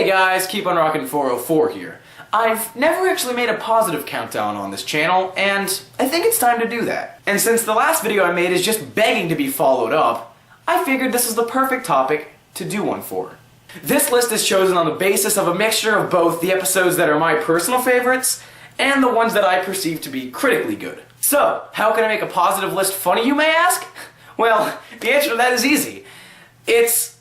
Hey guys, Keep on Rockin' 404 here. I've never actually made a positive countdown on this channel, and I think it's time to do that. And since the last video I made is just begging to be followed up, I figured this is the perfect topic to do one for. This list is chosen on the basis of a mixture of both the episodes that are my personal favorites and the ones that I perceive to be critically good. So, how can I make a positive list funny, you may ask? Well, the answer to that is easy. It's...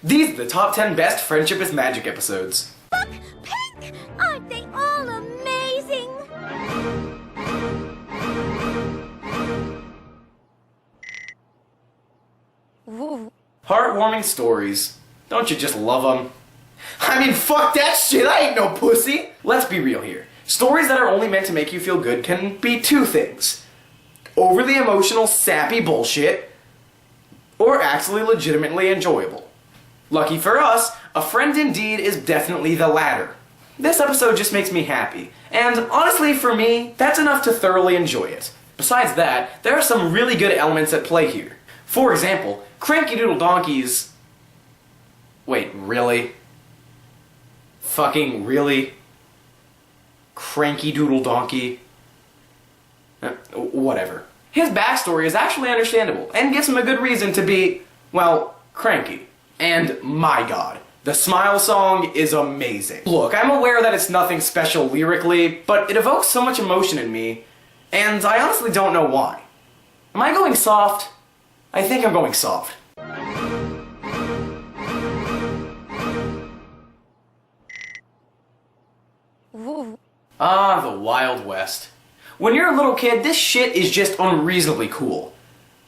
These are the top 10 best Friendship is Magic episodes. Look, Pink! Aren't they all amazing? Whoa. Heartwarming stories. Don't you just love them? I mean, fuck that shit, I ain't no pussy! Let's be real here. Stories that are only meant to make you feel good can be two things. Overly emotional, sappy bullshit, or actually legitimately enjoyable. Lucky for us, A Friend Indeed is definitely the latter. This episode just makes me happy, and honestly for me, that's enough to thoroughly enjoy it. Besides that, there are some really good elements at play here. For example, Cranky Doodle Donkey's... Wait, really? Fucking really? Cranky Doodle Donkey? Whatever. His backstory is actually understandable, and gives him a good reason to be, well, cranky. And my god, the Smile song is amazing. Look, I'm aware that it's nothing special lyrically, but it evokes so much emotion in me, and I honestly don't know why. Am I going soft? I think I'm going soft. Whoa. Ah, the Wild West. When you're a little kid, this shit is just unreasonably cool.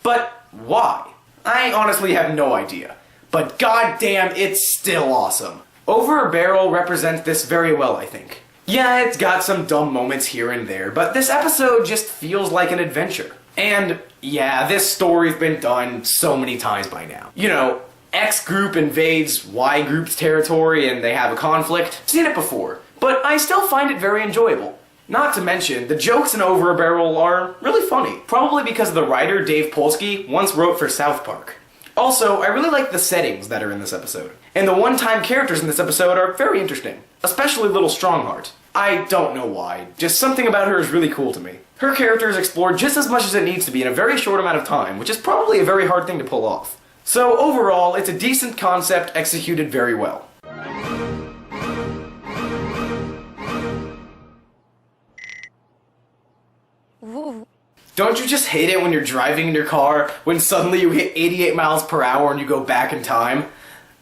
But why? I honestly have no idea. But goddamn, it's still awesome. Over a Barrel represents this very well, I think. Yeah, it's got some dumb moments here and there, but this episode just feels like an adventure. And yeah, this story's been done so many times by now. You know, X group invades Y group's territory and they have a conflict. Seen it before, but I still find it very enjoyable. Not to mention, the jokes in Over a Barrel are really funny. Probably because the writer, Dave Polsky, once wrote for South Park. Also, I really like the settings that are in this episode. And the one-time characters in this episode are very interesting. Especially Little Strongheart. I don't know why, just something about her is really cool to me. Her character is explored just as much as it needs to be in a very short amount of time, which is probably a very hard thing to pull off. So overall, it's a decent concept executed very well. Whoa. Don't you just hate it when you're driving in your car, when suddenly you hit 88 miles per hour and you go back in time?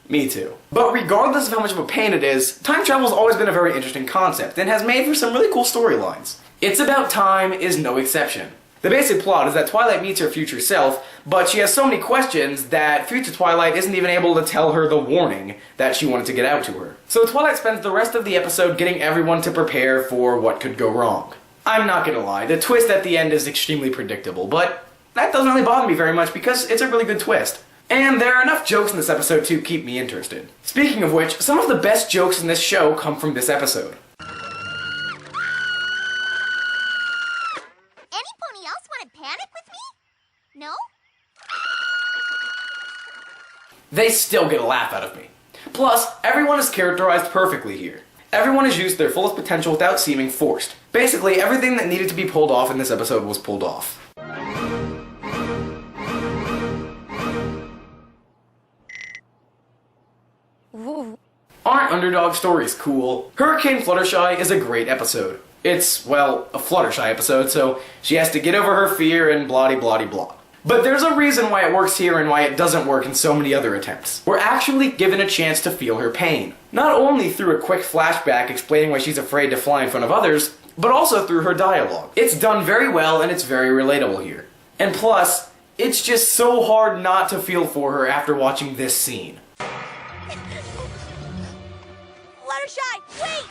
Me too. But regardless of how much of a pain it is, time travel's always been a very interesting concept, and has made for some really cool storylines. It's About Time is no exception. The basic plot is that Twilight meets her future self, but she has so many questions that future Twilight isn't even able to tell her the warning that she wanted to get out to her. So Twilight spends the rest of the episode getting everyone to prepare for what could go wrong. I'm not gonna lie, the twist at the end is extremely predictable, but that doesn't really bother me very much because it's a really good twist. And there are enough jokes in this episode to keep me interested. Speaking of which, some of the best jokes in this show come from this episode. Any pony else want to panic with me? No? They still get a laugh out of me. Plus, everyone is characterized perfectly here. Everyone has used their fullest potential without seeming forced. Basically, everything that needed to be pulled off in this episode was pulled off. Whoa. Aren't underdog stories cool? Hurricane Fluttershy is a great episode. It's, well, a Fluttershy episode, so she has to get over her fear and blah-de-blah-de-blah. But there's a reason why it works here and why it doesn't work in so many other attempts. We're actually given a chance to feel her pain. Not only through a quick flashback explaining why she's afraid to fly in front of others, but also through her dialogue. It's done very well and it's very relatable here. And plus, it's just so hard not to feel for her after watching this scene. Fluttershy, wait!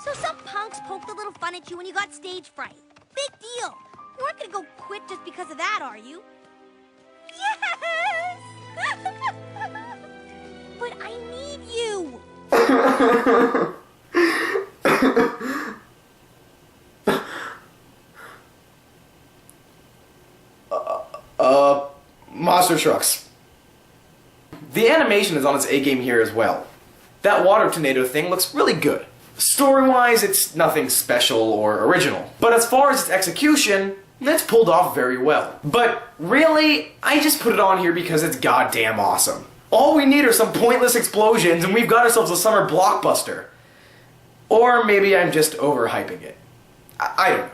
So some punks poked a little fun at you when you got stage fright. Big deal. You aren't gonna go quit just because of that, are you? Yes! But I need you! Monster trucks. The animation is on its A-game here as well. That water tornado thing looks really good. Story-wise, it's nothing special or original. But as far as its execution, it's pulled off very well. But really, I just put it on here because it's goddamn awesome. All we need are some pointless explosions and we've got ourselves a summer blockbuster. Or maybe I'm just overhyping it. I don't know.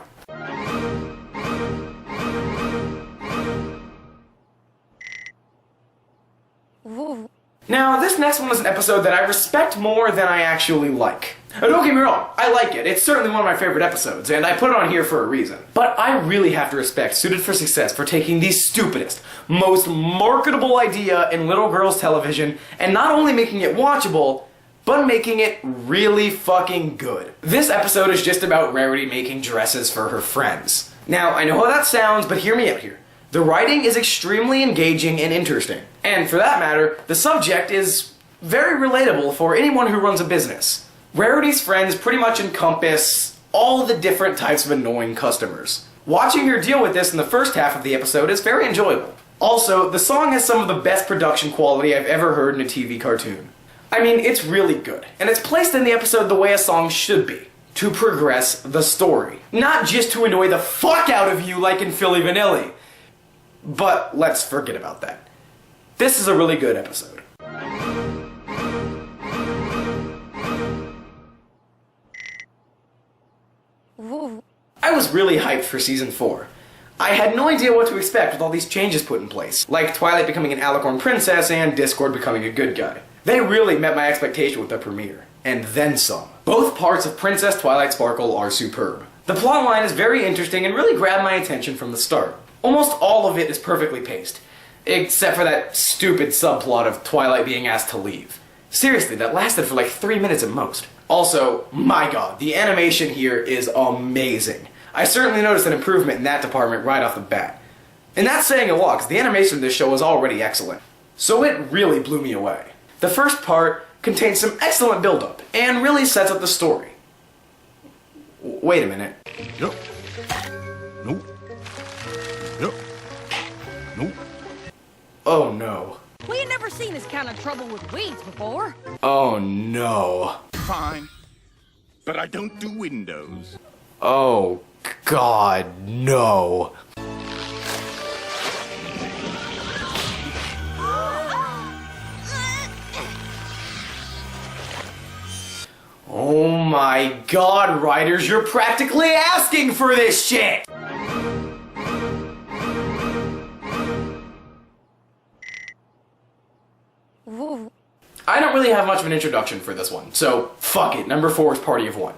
Now, this next one is an episode that I respect more than I actually like. Now, don't get me wrong, I like it. It's certainly one of my favorite episodes, and I put it on here for a reason. But I really have to respect Suited for Success for taking the stupidest, most marketable idea in little girls' television and not only making it watchable, but making it really fucking good. This episode is just about Rarity making dresses for her friends. Now, I know how that sounds, but hear me out here. The writing is extremely engaging and interesting. And for that matter, the subject is very relatable for anyone who runs a business. Rarity's friends pretty much encompass all the different types of annoying customers. Watching her deal with this in the first half of the episode is very enjoyable. Also, the song has some of the best production quality I've ever heard in a TV cartoon. I mean, it's really good, and it's placed in the episode the way a song should be, to progress the story. Not just to annoy the fuck out of you like in Philly Vanilli. But let's forget about that. This is a really good episode. Whoa. I was really hyped for Season 4. I had no idea what to expect with all these changes put in place, like Twilight becoming an Alicorn princess and Discord becoming a good guy. They really met my expectation with the premiere, and then some. Both parts of Princess Twilight Sparkle are superb. The plotline is very interesting and really grabbed my attention from the start. Almost all of it is perfectly paced, except for that stupid subplot of Twilight being asked to leave. Seriously, that lasted for like 3 minutes at most. Also, my god, the animation here is amazing. I certainly noticed an improvement in that department right off the bat. And that's saying a lot, because the animation of this show was already excellent. So it really blew me away. The first part contains some excellent build-up, and really sets up the story. Wait a minute. Yep. Nope. Yep. Nope. Oh no. We ain't never seen this kind of trouble with weeds before. Oh no. Fine. But I don't do windows. Oh god, no. Oh my god, writers, you're practically asking for this shit! Whoa. I don't really have much of an introduction for this one, so fuck it, number 4 is Party of One.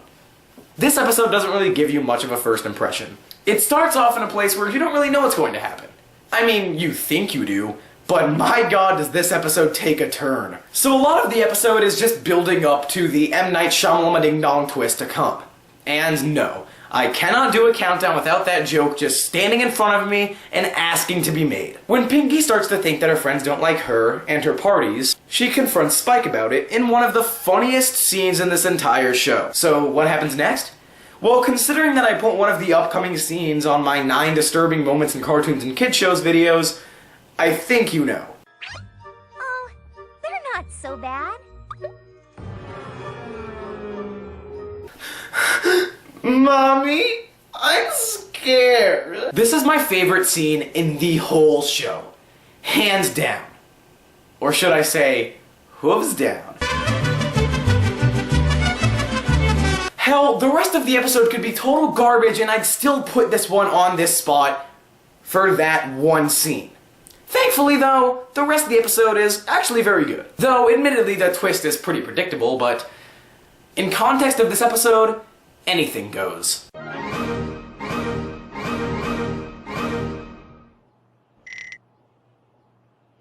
This episode doesn't really give you much of a first impression. It starts off in a place where you don't really know what's going to happen. I mean, you think you do, but my god does this episode take a turn. So a lot of the episode is just building up to the M. Night Shyamalan Ding Dong twist to come. And no, I cannot do a countdown without that joke just standing in front of me and asking to be made. When Pinkie starts to think that her friends don't like her and her parties, she confronts Spike about it in one of the funniest scenes in this entire show. So what happens next? Well, considering that I put one of the upcoming scenes on my 9 disturbing moments in cartoons and kid shows videos, I think you know. Oh, they're not so bad. Mommy, I'm scared. This is my favorite scene in the whole show. Hands down. Or should I say, hooves down. Hell, the rest of the episode could be total garbage and I'd still put this one on this spot for that one scene. Thankfully though, the rest of the episode is actually very good. Though, admittedly, the twist is pretty predictable, but in context of this episode, anything goes.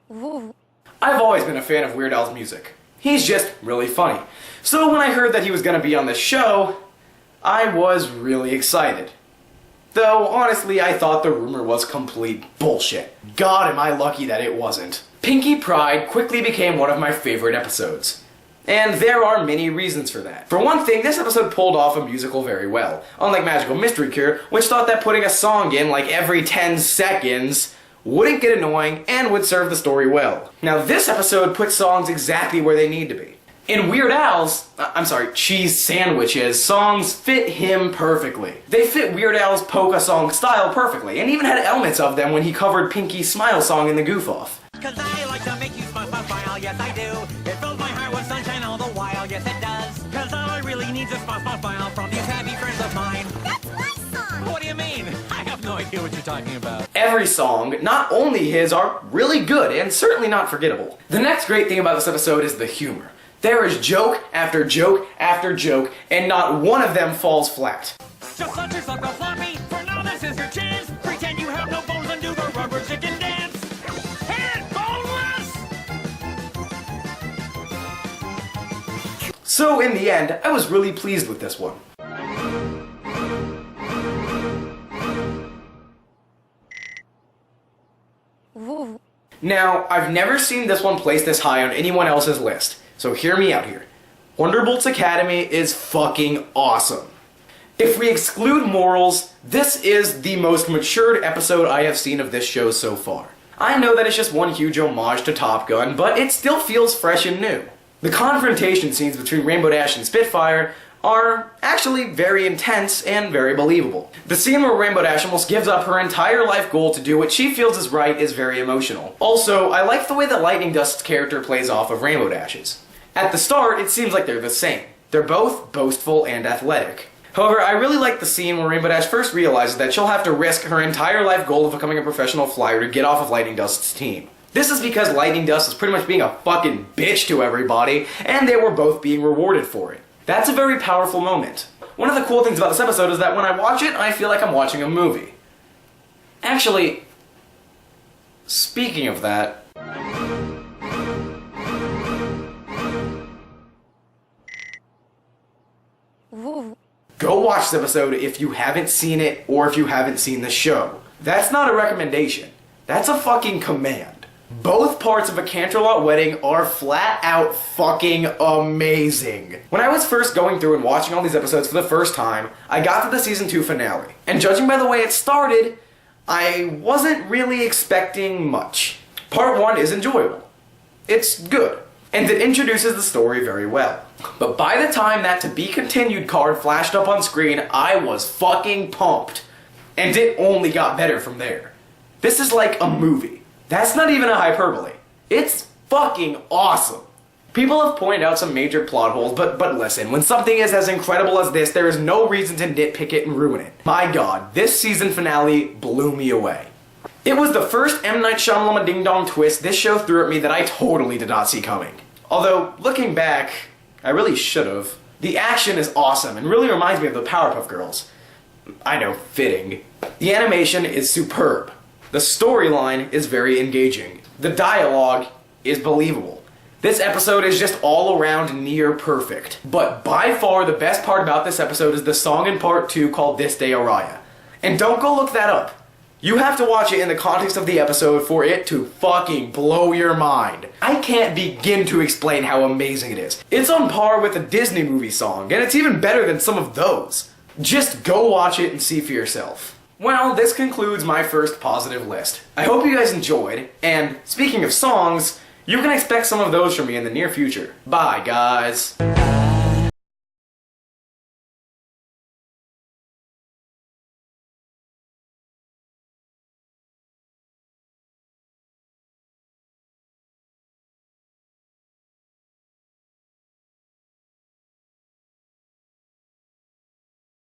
Whoa. I've always been a fan of Weird Al's music. He's just really funny. So when I heard that he was gonna be on this show, I was really excited. Though, honestly, I thought the rumor was complete bullshit. God, am I lucky that it wasn't. Pinkie Pride quickly became one of my favorite episodes. And there are many reasons for that. For one thing, this episode pulled off a musical very well. Unlike Magical Mystery Cure, which thought that putting a song in like every 10 seconds wouldn't get annoying and would serve the story well. Now this episode puts songs exactly where they need to be. In Weird Al's, Cheese Sandwiches, songs fit him perfectly. They fit Weird Al's polka song style perfectly, and even had elements of them when he covered Pinkie's Smile song in the Goof Off. Cause I like to make you smile, smile, smile, yes I do. It fills my heart with sunshine all the while, yes it does. Cause all I really need is a smile, smile, smile from these happy friends of mine. That's my song! What do you mean? I have no idea what you're talking about. Every song, not only his, are really good and certainly not forgettable. The next great thing about this episode is the humor. There is joke after joke after joke, and not one of them falls flat. Just let yourself go floppy, for now this is your chance. Pretend you have no bones and do the rubber chicken dance. Hit boneless! So in the end, I was really pleased with this one. Whoa. Now, I've never seen this one placed this high on anyone else's list, so hear me out here. Wonderbolt Academy is fucking awesome. If we exclude morals, this is the most matured episode I have seen of this show so far. I know that it's just one huge homage to Top Gun, but it still feels fresh and new. The confrontation scenes between Rainbow Dash and Spitfire are actually very intense and very believable. The scene where Rainbow Dash almost gives up her entire life goal to do what she feels is right is very emotional. Also, I like the way that Lightning Dust's character plays off of Rainbow Dash's. At the start, it seems like they're the same. They're both boastful and athletic. However, I really like the scene where Rainbow Dash first realizes that she'll have to risk her entire life goal of becoming a professional flyer to get off of Lightning Dust's team. This is because Lightning Dust is pretty much being a fucking bitch to everybody, and they were both being rewarded for it. That's a very powerful moment. One of the cool things about this episode is that when I watch it, I feel like I'm watching a movie. Actually, speaking of that... Whoa. Go watch this episode if you haven't seen it or if you haven't seen the show. That's not a recommendation. That's a fucking command. Both parts of A Canterlot Wedding are flat out fucking amazing. When I was first going through and watching all these episodes for the first time, I got to the season 2 finale. And judging by the way it started, I wasn't really expecting much. Part 1 is enjoyable. It's good. And it introduces the story very well. But by the time that to be continued card flashed up on screen, I was fucking pumped. And it only got better from there. This is like a movie. That's not even a hyperbole. It's fucking awesome. People have pointed out some major plot holes, but listen, when something is as incredible as this, there is no reason to nitpick it and ruin it. My god, this season finale blew me away. It was the first M. Night Shyamalan ding dong twist this show threw at me that I totally did not see coming. Although, looking back, I really should've. The action is awesome and really reminds me of the Powerpuff Girls. I know, fitting. The animation is superb. The storyline is very engaging. The dialogue is believable. This episode is just all around near perfect. But by far the best part about this episode is the song in part 2 called This Day Araya. And don't go look that up. You have to watch it in the context of the episode for it to fucking blow your mind. I can't begin to explain how amazing it is. It's on par with a Disney movie song, and it's even better than some of those. Just go watch it and see for yourself. Well, this concludes my first positive list. I hope you guys enjoyed, and speaking of songs, you can expect some of those from me in the near future. Bye, guys.